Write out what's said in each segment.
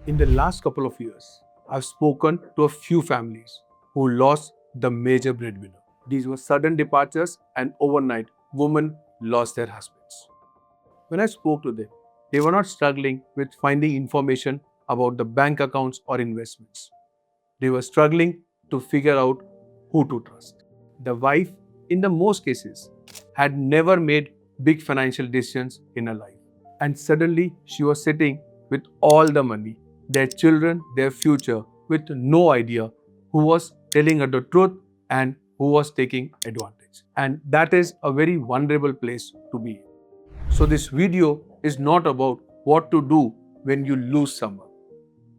In the last couple of years, I've spoken to a few families who lost the major breadwinner. These were sudden departures, and overnight, women lost their husbands. When I spoke to them, they were not struggling with finding information about the bank accounts or investments. They were struggling to figure out who to trust. The wife, in the most cases, had never made big financial decisions in her life. And suddenly she was sitting with all the money, their children, their future, with no idea who was telling her the truth and who was taking advantage. And that is a very vulnerable place to be in. So this video is not about what to do when you lose someone.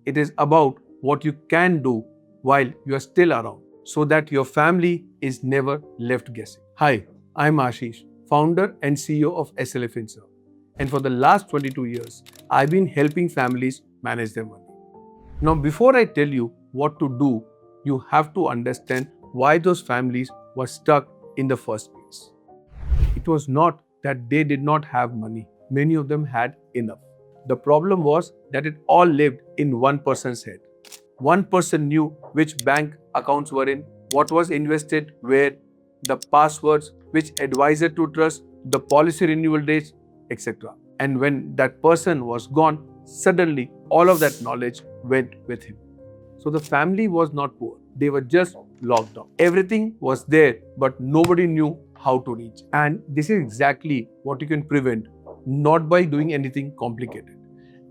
It is about what you can do while you are still around so that your family is never left guessing. Hi, I'm Ashish, founder and CEO of SLF Finserv. And for the last 22 years, I've been helping families manage their money. Now, before I tell you what to do, you have to understand why those families were stuck in the first place. It was not that they did not have money. Many of them had enough. The problem was that it all lived in one person's head. One person knew which bank accounts were in, what was invested where, the passwords, which advisor to trust, the policy renewal dates, etc. And when that person was gone, suddenly all of that knowledge went with him. So the family was not poor. They were just locked down. Everything was there, but nobody knew how to reach. And this is exactly what you can prevent, not by doing anything complicated,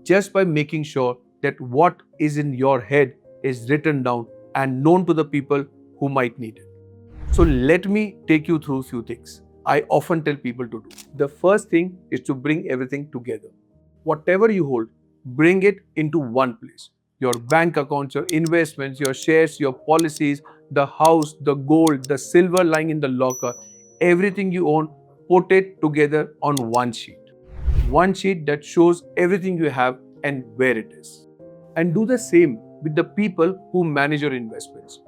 just by making sure that what is in your head is written down and known to the people who might need it. So let me take you through a few things I often tell people to do. The first thing is to bring everything together. Whatever you hold, bring it into one place. Your bank accounts, your investments, your shares, your policies, the house, the gold, the silver lying in the locker, everything you own, put it together on one sheet. One sheet that shows everything you have and where it is. And do the same with the people who manage your investments.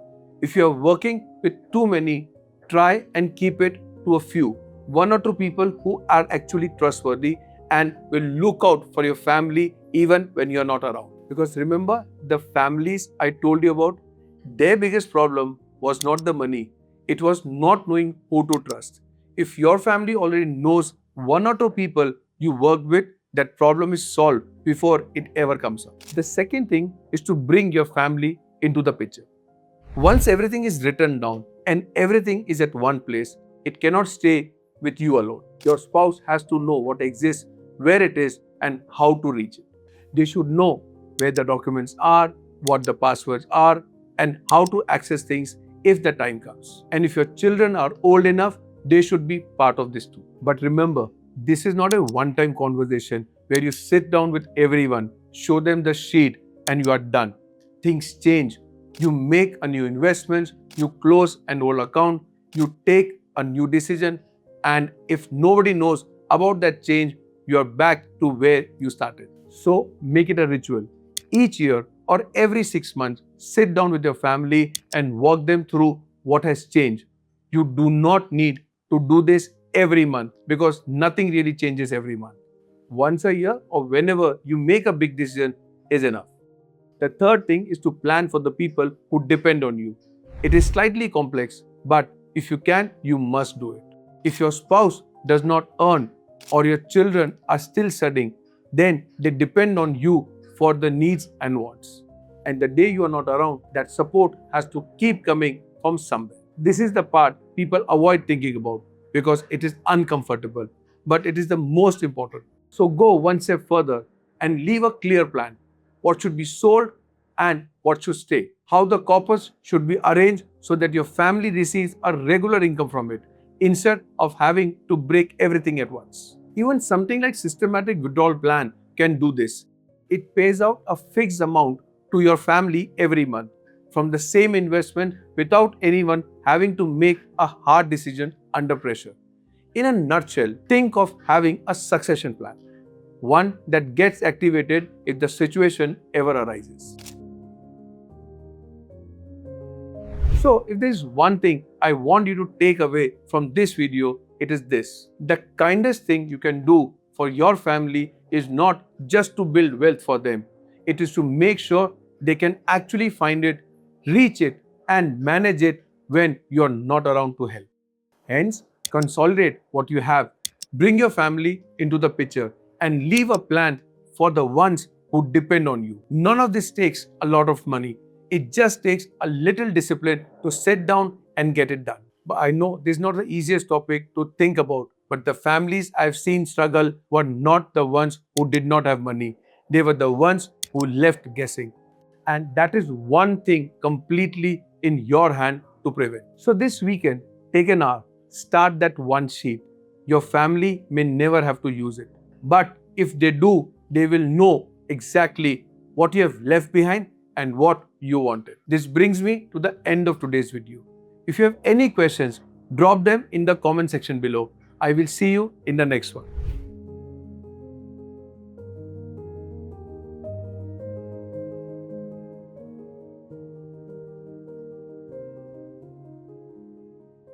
If you are working with too many, try and keep it to a few, one or two people who are actually trustworthy and will look out for your family even when you are not around. Because remember, the families I told you about, their biggest problem was not the money, it was not knowing who to trust. If your family already knows one or two people you work with, that problem is solved before it ever comes up. The second thing is to bring your family into the picture. Once everything is written down and everything is at one place, it cannot stay with you alone. Your spouse has to know what exists, where it is, and how to reach it. They should know where the documents are, what the passwords are, and how to access things if the time comes. And if your children are old enough, they should be part of this too. But remember, this is not a one-time conversation where you sit down with everyone, show them the sheet, and you are done. Things change. You make a new investment, you close an old account, you take a new decision, and if nobody knows about that change, you are back to where you started. So make it a ritual. Each year or every 6 months, sit down with your family and walk them through what has changed. You do not need to do this every month because nothing really changes every month. Once a year or whenever you make a big decision is enough. The third thing is to plan for the people who depend on you. It is slightly complex, but if you can, you must do it. If your spouse does not earn or your children are still studying, then they depend on you for the needs and wants. And the day you are not around, that support has to keep coming from somewhere. This is the part people avoid thinking about because it is uncomfortable, but it is the most important. So go one step further and leave a clear plan. What should be sold and what should stay. How the coppers should be arranged so that your family receives a regular income from it instead of having to break everything at once. Even something like systematic withdrawal plan can do this. It pays out a fixed amount to your family every month from the same investment without anyone having to make a hard decision under pressure. In a nutshell, think of having a succession plan, one that gets activated if the situation ever arises. So, if there is one thing I want you to take away from this video, it is this. The kindest thing you can do for your family is not just to build wealth for them. It is to make sure they can actually find it, reach it, and manage it when you're not around to help. Hence, consolidate what you have, bring your family into the picture, and leave a plan for the ones who depend on you. None of this takes a lot of money. It just takes a little discipline to sit down and get it done. But I know this is not the easiest topic to think about, but the families I've seen struggle were not the ones who did not have money. They were the ones who left guessing. And that is one thing completely in your hand to prevent. So this weekend, take an hour, start that one sheet. Your family may never have to use it, but if they do, they will know exactly what you have left behind and what you wanted. This brings me to the end of today's video. If you have any questions, drop them in the comment section below. I will see you in the next one.